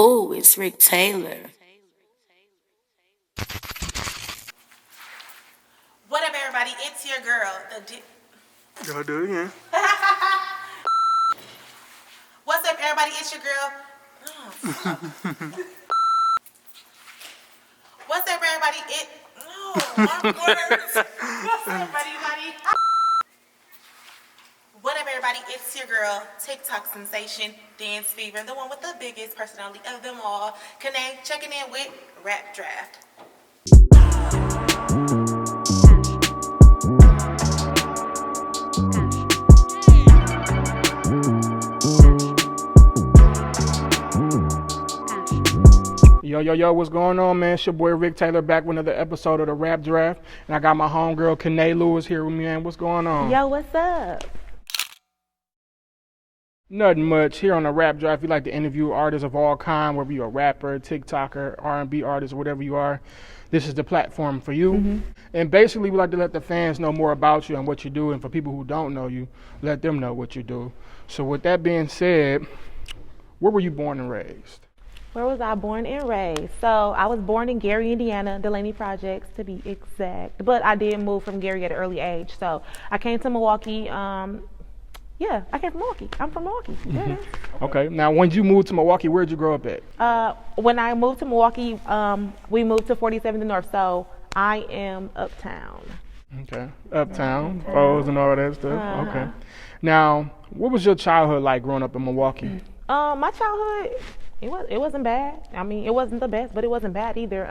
Oh, it's Rick Taylor. What up, everybody? It's your girl. Y'all do it again. What's up, everybody? It's your girl. Oh, fuck. What's up, everybody? My words. What's up, everybody? What up, everybody? It's your girl, TikTok sensation, Dance Fever, the one with the biggest personality of them all. Kennaye, checking in with Rap Draft. Yo, what's going on, man? It's your boy Rick Taylor back with another episode of the Rap Draft. And I got my homegirl, Kennaye Lewis, here with me, man. What's going on? Yo, what's up? Nothing much. Here on the Rap Draft, we like to interview artists of all kind, whether you're a rapper, TikToker, R&B artist, whatever you are. This is the platform for you. Mm-hmm. And basically, we like to let the fans know more about you and what you do. And for people who don't know you, let them know what you do. So with that being said, where were you born and raised? Where was I born and raised? So I was born in Gary, Indiana, Delaney Projects to be exact. But I did move from Gary at an early age. So I came to Milwaukee. I came from Milwaukee. I'm from Milwaukee. Mm-hmm. Okay. Now, when you moved to Milwaukee, where did you grow up at? When I moved to Milwaukee, we moved to 47th North. So I am uptown. Okay. Uptown, Foes and all that stuff. Uh-huh. Okay. Now, what was your childhood like growing up in Milwaukee? My childhood, it wasn't bad. I mean, it wasn't the best, but it wasn't bad either.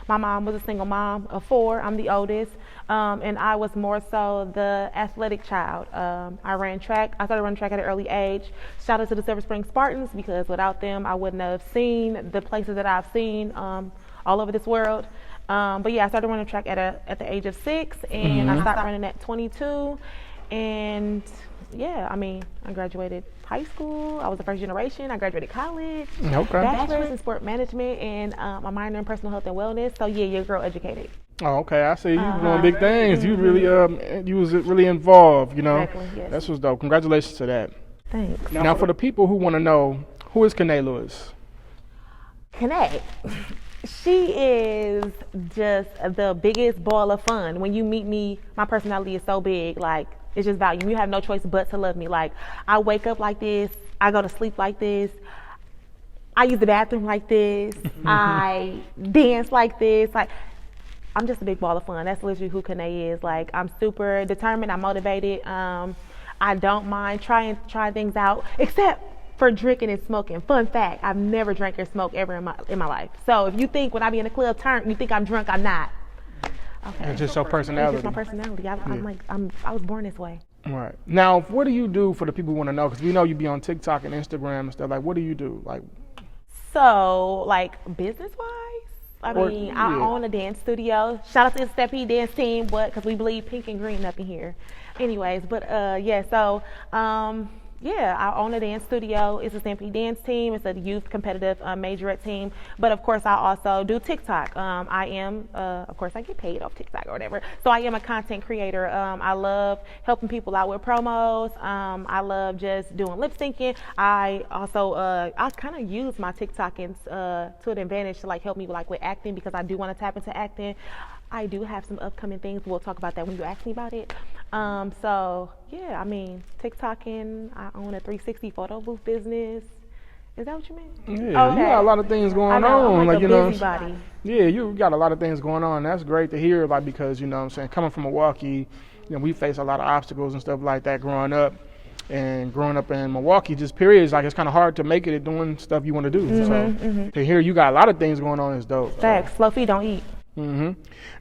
My mom was a single mom of 4. I'm the oldest. And I was more so the athletic child. I ran track. I started running track at an early age. Shout out to the Silver Spring Spartans, because without them, I wouldn't have seen the places that I've seen all over this world. But yeah, I started running track at the age of 6, and I stopped running at 22. And yeah, I mean, I graduated high school. I was the first generation. I graduated college. Okay. Bachelor's in sport management and a minor in personal health and wellness. So yeah, your girl educated. Oh, okay. I see you doing big things. You really, you was really involved. You know. Exactly. Yes. That's what's dope. Congratulations to that. Thanks. Now, for the people who want to know, who is Kennaye Lewis? Kennaye. She is just the biggest ball of fun. When you meet me, my personality is so big. Like, it's just about you. You have no choice but to love me. Like, I wake up like this. I go to sleep like this. I use the bathroom like this. I dance like this. Like, I'm just a big ball of fun. That's literally who Kennaye is. Like, I'm super determined. I'm motivated. I don't mind trying things out, except for drinking and smoking. Fun fact, I've never drank or smoked ever in my life. So if you think when I be in the club you think I'm drunk, I'm not. Okay. It's just your personality. It's just my personality. I was born this way. Right. Now, what do you do for the people who want to know? Because we know you be on TikTok and Instagram and stuff. Like, what do you do? Like, so, like, business-wise, I own a dance studio. Shout out to the Steppy dance team, because we bleed pink and green up in here. Anyways, but I own a dance studio. It's a Stampede dance team. It's a youth competitive majorette team. But of course, I also do TikTok. I am, of course, I get paid off TikTok or whatever. So I am a content creator. I love helping people out with promos. I love just doing lip syncing. I also, I kind of use my TikTok to an advantage to like help me with acting, because I do want to tap into acting. I do have some upcoming things. We'll talk about that when you ask me about it. So yeah, I mean, TikToking, I own a 360 photo booth business. Is that what you mean? Yeah, okay. You got a lot of things going on. I'm like you a know, busybody. Yeah, you got a lot of things going on. That's great to hear, because, you know what I'm saying, coming from Milwaukee, we face a lot of obstacles and stuff like that growing up. And growing up in Milwaukee, just period, it's kind of hard to make it at doing stuff you want to do. To hear you got a lot of things going on is dope. Facts. Slow feet don't eat. Mm-hmm.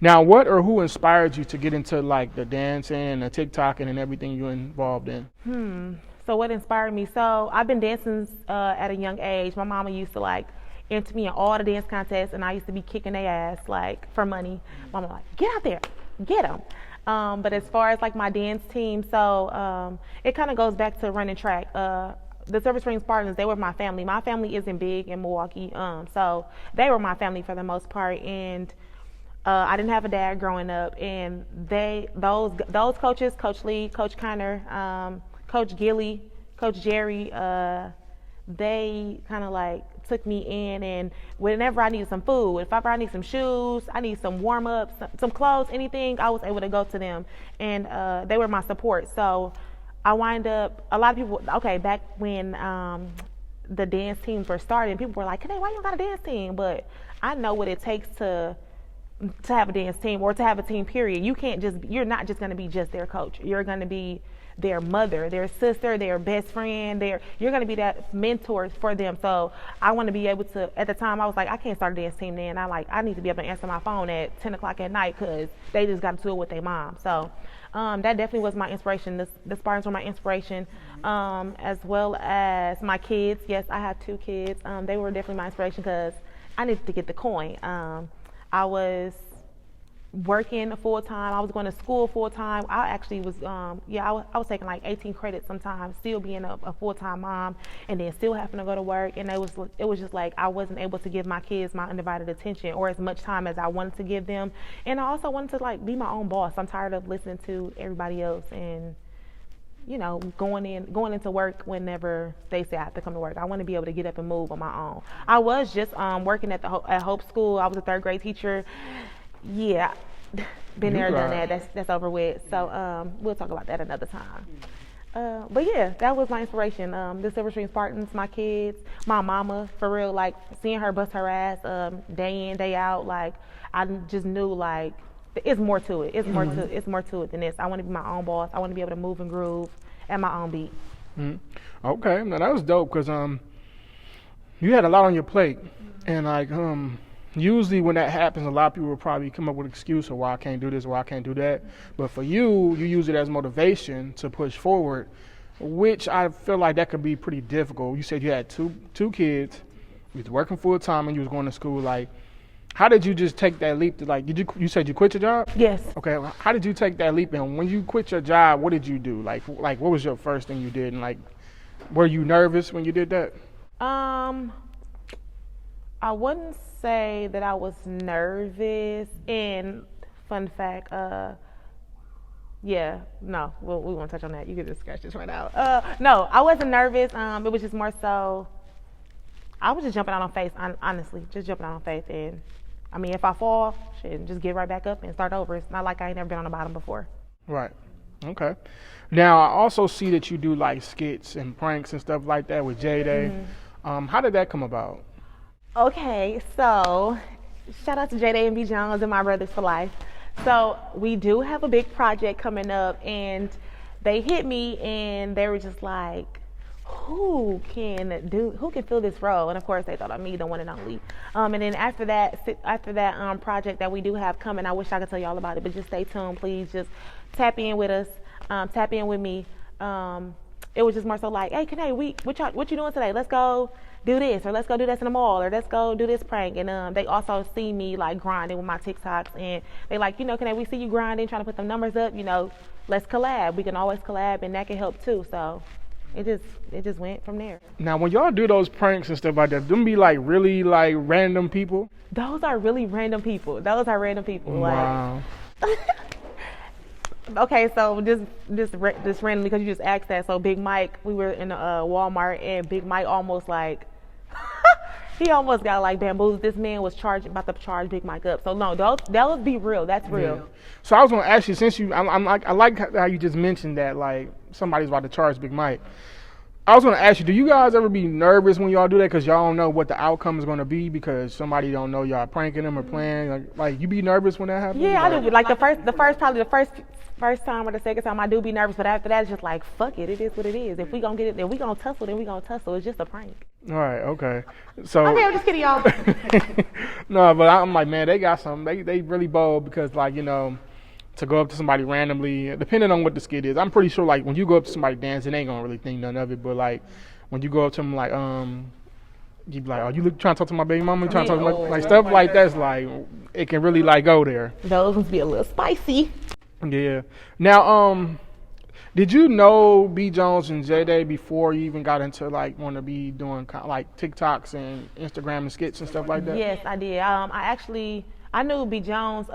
Now, what or who inspired you to get into the dancing and the TikToking and everything you're involved in? So what inspired me? So I've been dancing at a young age. My mama used to enter me in all the dance contests, and I used to be kicking their ass for money. Mama get out there, get them. But as far as my dance team, so it kind of goes back to running track. The Silver Spring Spartans, they were my family. My family isn't big in Milwaukee, so they were my family for the most part. And I didn't have a dad growing up, and those coaches, Coach Lee, Coach Connor, Coach Gilly, Coach Jerry, they kind of like took me in, and whenever I needed some food, if ever I need some shoes, I need some warm ups, some clothes, anything, I was able to go to them, and they were my support. So I wind up, a lot of people, okay, back when the dance teams were starting, people were like, "Kennaye, why you don't got a dance team?" But I know what it takes to have a dance team, or to have a team, period. You're not just going to be just their coach. You're going to be their mother, their sister, their best friend. You're going to be that mentor for them. So I want to be able to, at the time I was like, I can't start a dance team then. I need to be able to answer my phone at 10 o'clock at night because they just got to it with their mom. So that definitely was my inspiration. The Spartans were my inspiration, as well as my kids. Yes, I have 2 kids. They were definitely my inspiration because I needed to get the coin. I was working full time. I was going to school full time. I actually was, I was taking like 18 credits sometimes, still being a full time mom, and then still having to go to work. And it was just like I wasn't able to give my kids my undivided attention or as much time as I wanted to give them. And I also wanted to like be my own boss. I'm tired of listening to everybody else and, you know, going into work whenever they say I have to come to work. I want to be able to get up and move on my own. I was just working at Hope School. I was a 3rd grade teacher. Yeah, been there, done that. That's over with. So we'll talk about that another time. But yeah, that was my inspiration. The Silver String Spartans, my kids, my mama, for real. Like seeing her bust her ass day in, day out. Like I just knew like it's more to it. It's more to it than this. I want to be my own boss. I want to be able to move and groove at my own beat. Okay, now that was dope because you had a lot on your plate, and like usually when that happens, a lot of people will probably come up with an excuse of why I can't do this, why I can't do that. But for you, you use it as motivation to push forward, which I feel like that could be pretty difficult. You said you had two kids, you was working full time, and you was going to school. Like, how did you just take that leap to like? You said you quit your job? Yes. Okay. How did you take that leap? And when you quit your job, what did you do? Like what was your first thing you did? And like, were you nervous when you did that? I wouldn't say that I was nervous. And fun fact, yeah, no, we won't touch on that. You can just scratch this right out. No, I wasn't nervous. It was just more so, I was just jumping out on faith, honestly, just jumping out on faith. And I mean, if I fall, shit, just get right back up and start over. It's not like I ain't never been on the bottom before. Right. Okay. Now, I also see that you do like skits and pranks and stuff like that with JayDay. How did that come about? Okay, so shout out to JayDay and B. Jones and My Brothers for Life. So we do have a big project coming up, and they hit me and they were just like, who can fill this role? And of course they thought of me, the one and only. And then after that project that we do have coming, I wish I could tell you all about it, but just stay tuned, please. Just tap in with us, tap in with me. It was just more so like, hey, Kennaye, what you doing today? Let's go do this, or let's go do this in the mall, or let's go do this prank. And they also see me like grinding with my TikToks, and they like, you know, Kennaye, we see you grinding, trying to put them numbers up, you know, let's collab. We can always collab, and that can help too. So it just went from there. Now, when y'all do those pranks and stuff like that, them be like really like random people? Those are really random people. Wow. Like, okay, so just randomly, because you just asked that. So Big Mike, we were in Walmart, and Big Mike almost like he almost got like bamboozled. This man was about to charge Big Mike up. So no, those be real. That's real. Yeah. So I was gonna ask you, since I like how you just mentioned that like somebody's about to charge Big Mike. I was gonna ask you, do you guys ever be nervous when y'all do that because y'all don't know what the outcome is gonna be because somebody don't know y'all pranking them or playing? Like you be nervous when that happens? Yeah, I do. Like the first time or the second time, I do be nervous, but after that, it's just like, fuck it. It is what it is. If we gonna get it, if we gonna tussle, then we gonna tussle. It's just a prank. All right. Okay. So. Okay, I'm just kidding, y'all. No, but I'm like, man, they got something. They really bold because, like, you know, to go up to somebody randomly, depending on what the skit is. I'm pretty sure, like, when you go up to somebody dancing, they ain't gonna really think none of it. But like, when you go up to them, like, you be like, oh, you trying to talk to my baby mama? You trying to talk to like stuff like that's like, it can really like go there. Those ones be a little spicy. Yeah. Now, did you know B. Jones and JayDay before you even got into like want to be doing like TikToks and Instagram and skits and stuff like that? Yes, I did. I knew B. Jones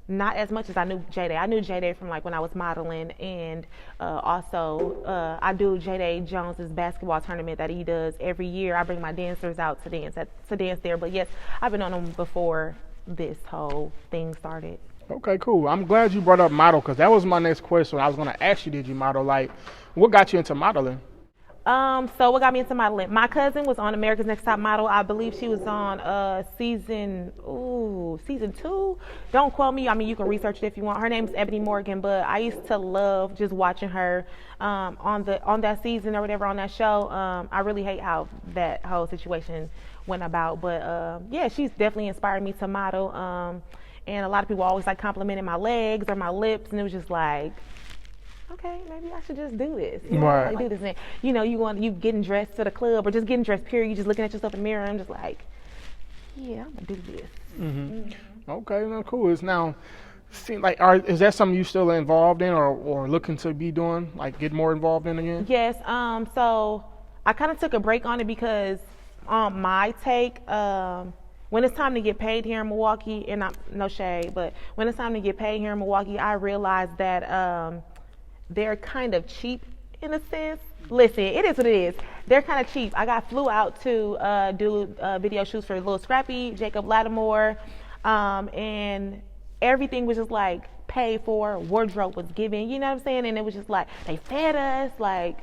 not as much as I knew JayDay. I knew JayDay from like when I was modeling, and also I do JayDay Jones's basketball tournament that he does every year. I bring my dancers out to dance there. But yes, I've been on him before this whole thing started. Okay, cool. I'm glad you brought up model because that was my next question. I was going to ask you, did you model? Like, what got you into modeling? So what got me into modeling? My cousin was on America's Next Top Model. I believe she was on season 2. Don't quote me. I mean, you can research it if you want. Her name is Ebony Morgan, but I used to love just watching her on that season or whatever on that show. I really hate how that whole situation went about, but yeah, she's definitely inspired me to model. And a lot of people always like complimenting my legs or my lips, and it was just like, okay, maybe I should just do this. You know, right. Like do this. And, you know, you getting dressed to the club or just getting dressed, period. You just looking at yourself in the mirror and just like, yeah, I'm gonna do this. Mm-hmm. Okay, no, cool. It's now, like, is that something you still involved in or looking to be doing, like get more involved in again? Yes. So I kind of took a break on it because my take, when it's time to get paid here in Milwaukee, and no shade, but when it's time to get paid here in Milwaukee, I realized that they're kind of cheap in a sense. Listen, it is what it is. They're kind of cheap. I got flew out to do video shoots for Lil Scrappy, Jacob Lattimore, and everything was just like paid for. Wardrobe was given, you know what I'm saying? And it was just like they fed us, like.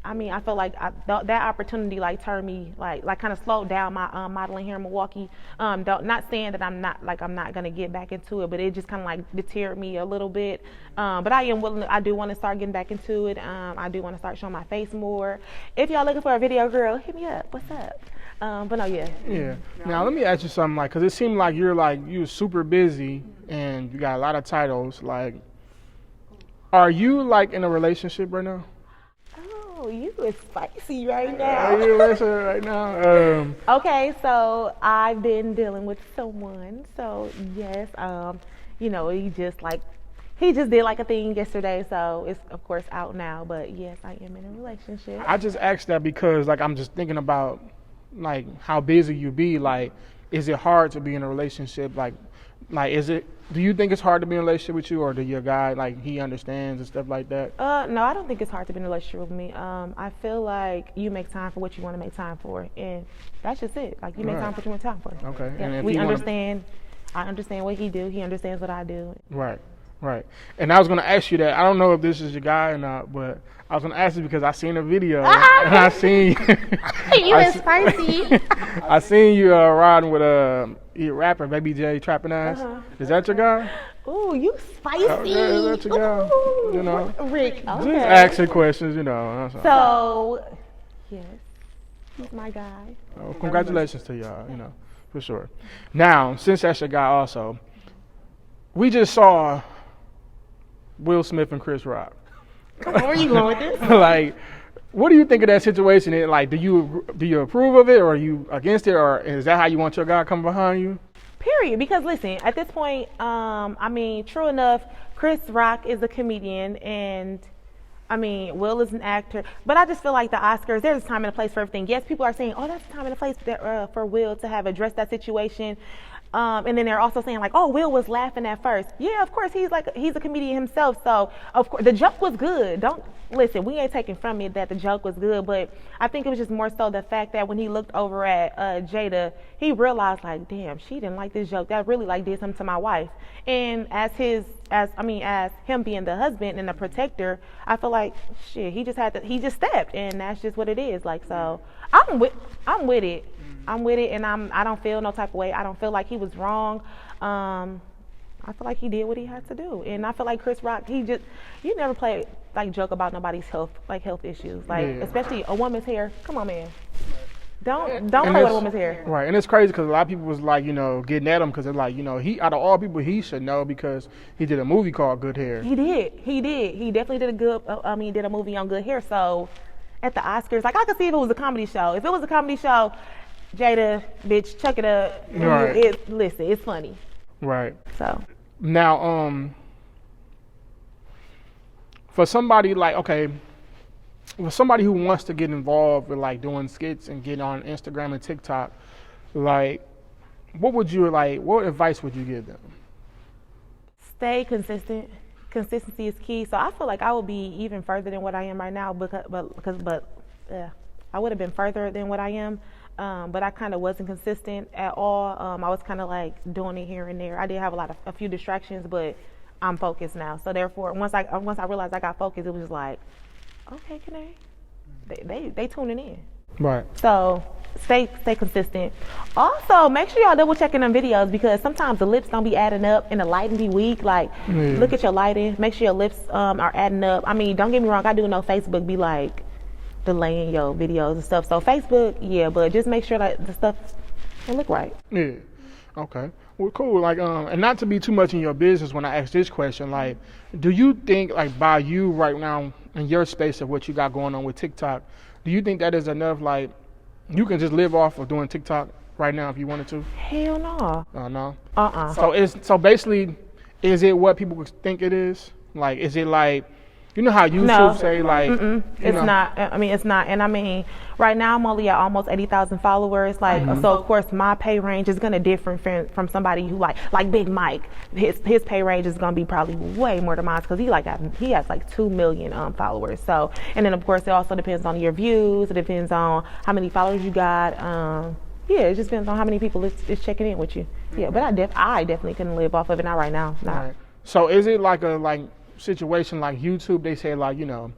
I mean, I felt like that opportunity like turned me like kind of slowed down my modeling here in Milwaukee. Not saying that I'm not gonna get back into it, but it just kind of like deterred me a little bit. But I am willing. I do want to start getting back into it. I do want to start showing my face more. If y'all looking for a video girl, hit me up. What's up? But no, yeah. Yeah. Now let me ask you something, like, cause it seemed like you're super busy and you got a lot of titles. Like, are you like in a relationship right now? Oh, you is spicy right now. Are you listening right now? Okay, so I've been dealing with someone. So yes, you know, he just did like a thing yesterday. So it's of course out now. But yes, I am in a relationship. I just asked that because like I'm just thinking about like how busy you be. Like, is it hard to be in a relationship? Like is it? Do you think it's hard to be in a relationship with you, or do your guy like he understands and stuff like that? No, I don't think it's hard to be in a relationship with me. I feel like you make time for what you want to make time for, and that's just it. Like you make time for what you want time for. Okay. Yeah. And if we you understand. I understand what he do. He understands what I do. Right. And I was gonna ask you that. I don't know if this is your guy or not, but I was gonna ask you because I seen a video and I seen you is spicy. I seen you riding with your rapper, Baby J, TrappnAzz. Is that your guy? Ooh, you spicy. Okay, is that your guy? Ooh, You know, Rick. just Okay. asking questions. You know. That's all. So, yes, he's my guy. Oh, congratulations to y'all. You know, for sure. Now, since that's your guy, also, we just saw Will Smith and Chris Rock. Where are you going with this? Like, what do you think of that situation? And like, do you approve of it, or are you against it, or is that how you want your guy coming behind you? Period. Because listen, at this point, I mean, true enough, Chris Rock is a comedian, and I mean, Will is an actor. But I just feel like the Oscars, there's a time and a place for everything. Yes, people are saying, oh, that's a time and a place for Will to have addressed that situation. And then they're also saying like, oh, Will was laughing at first. Yeah, of course, he's a comedian himself. So of course the joke was good. Don't listen, we ain't taking from it that the joke was good, but I think it was just more so the fact that when he looked over at Jada, he realized like, damn, she didn't like this joke. That really like did something to my wife. And as him being the husband and the protector, I feel like shit, he just stepped, and that's just what it is. Like, so I'm with it. I'm with it, and I don't feel no type of way. I don't feel like he was wrong. I feel like he did what he had to do, and I feel like Chris Rock, you never play like joke about nobody's health issues, like especially a woman's hair. Come on, man, don't play with a woman's hair. Right, and it's crazy because a lot of people was like, you know, getting at him because they're like, you know, he out of all people he should know because he did a movie called Good Hair. He definitely did he did a movie on Good Hair. So at the Oscars, like I could see if it was a comedy show. If it was a comedy show, Jada, bitch, chuck it up. Right. Listen, it's funny. Right. So now, for somebody like, okay, for somebody who wants to get involved with like doing skits and get on Instagram and TikTok, like, what advice would you give them? Stay consistent. Consistency is key. So I feel like I will be even further than what I am right now I would have been further than what I am. But I kind of wasn't consistent at all. I was kind of like doing it here and there. I did have a few distractions, but I'm focused now. So therefore, once I realized I got focused, it was just like, okay, Kennaye, they tuning in. Right. So stay consistent. Also, make sure y'all double checking them videos because sometimes the lips don't be adding up and the lighting be weak. Like, look at your lighting. Make sure your lips are adding up. I mean, don't get me wrong. I do know Facebook be like delaying your videos and stuff. So Facebook, yeah, but just make sure that the stuff will look right. Yeah. Okay. Well, cool. Like, and not to be too much in your business when I ask this question, like, do you think, like, by you right now in your space of what you got going on with TikTok, do you think that is enough? Like, you can just live off of doing TikTok right now if you wanted to? Hell no. No. So basically, is it what people think it is? Like, is it like, you know how YouTube say like, it's not. I mean, it's not. And I mean, right now I'm only at almost 80,000 followers. Like, so of course my pay range is gonna differ from somebody who like Big Mike. His pay range is gonna be probably way more than mine because he has like 2 million followers. So, and then of course it also depends on your views. It depends on how many followers you got. Yeah, it just depends on how many people is checking in with you. Yeah, but I definitely couldn't live off of it. Not right now. Right. So is it like a situation like YouTube? They say like, you know,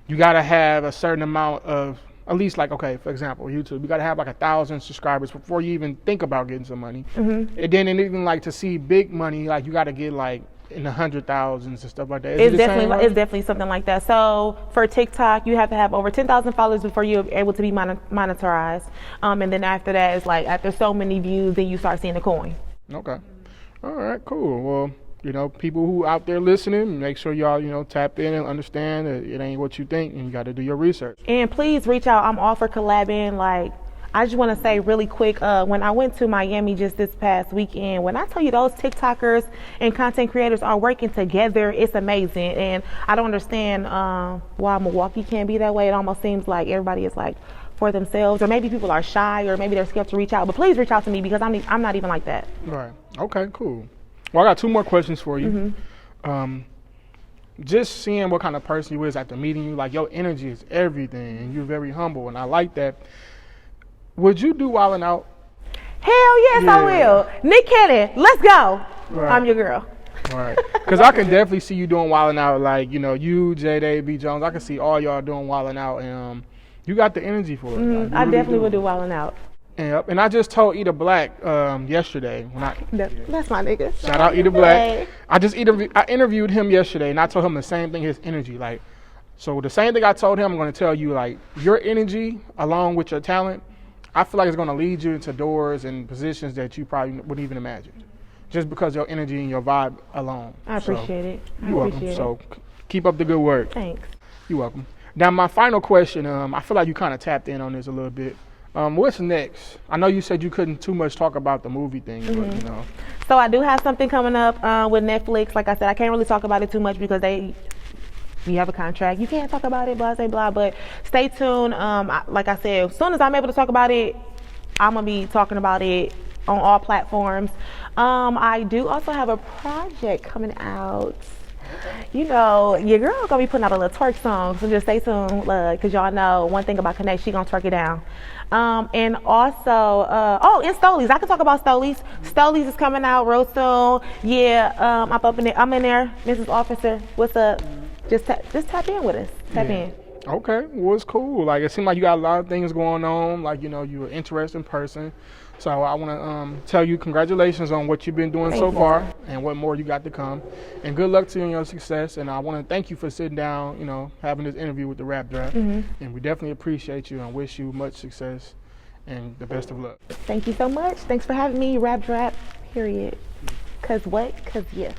you gotta have a certain amount of, at least like, okay, for example, YouTube, you gotta have like 1,000 subscribers before you even think about getting some money. And then even like to see big money, like you gotta get like in the 100,000s and stuff like that. It's definitely something like that. So for TikTok, you have to have over 10,000 followers before you're able to be monetized. And then after that, it's like after so many views, then you start seeing the coin. Okay. All right, cool. Well, you know, people who out there listening, make sure y'all, you know, tap in and understand that it ain't what you think and you got to do your research. And please reach out. I'm all for collabing. Like, I just want to say really quick, when I went to Miami just this past weekend, when I tell you those TikTokers and content creators are working together, it's amazing. And I don't understand why Milwaukee can't be that way. It almost seems like everybody is like for themselves, or maybe people are shy, or maybe they're scared to reach out. But please reach out to me because I'm not even like that. Right. Okay, cool. Well, I got 2 more questions for you. Just seeing what kind of person you is after meeting you, like your energy is everything and you're very humble and I like that. Would you do Wildin' Out? Hell yes, I will. Nick Cannon, let's go. Right. I'm your girl. Right. Because I can definitely see you doing Wildin' Out, like, you know, you, JayDay, B. Jones. I can see all y'all doing Wildin' Out, and you got the energy for it. Like, I definitely would do Wildin' Out. Yep. And I just told Eda Black yesterday. That's my nigga. Shout out Eda Black. I interviewed him yesterday, and I told him the same thing, his energy. Like, so the same thing I told him, I'm going to tell you, like, your energy along with your talent, I feel like it's going to lead you into doors and positions that you probably wouldn't even imagine. Just because your energy and your vibe alone. I appreciate it. You're welcome. So keep up the good work. Thanks. You're welcome. Now, my final question, I feel like you kind of tapped in on this a little bit. What's next? I know you said you couldn't too much talk about the movie thing, but you know. So I do have something coming up with Netflix. Like I said, I can't really talk about it too much because we have a contract. You can't talk about it, blah, blah, blah. But stay tuned. Like I said, as soon as I'm able to talk about it, I'm going to be talking about it on all platforms. I do also have a project coming out. You know, your girl gonna be putting out a little twerk song, so just stay tuned, because y'all know one thing about Kennaye, she gonna twerk it down. And also, and Stolies. I can talk about Stolies. Stolies is coming out real soon. Yeah, I'm in there, Mrs. Officer. What's up? Just tap in with us. Tap in. Okay, well, it's cool. Like, it seems like you got a lot of things going on. Like, you know, you're an interesting person. So I want to tell you congratulations on what you've been doing so far and what more you got to come. And good luck to you in your success. And I want to thank you for sitting down, you know, having this interview with the Rap Draft. And we definitely appreciate you and wish you much success and the best of luck. Thank you so much. Thanks for having me, Rap Draft, period. Because what? Because yeah.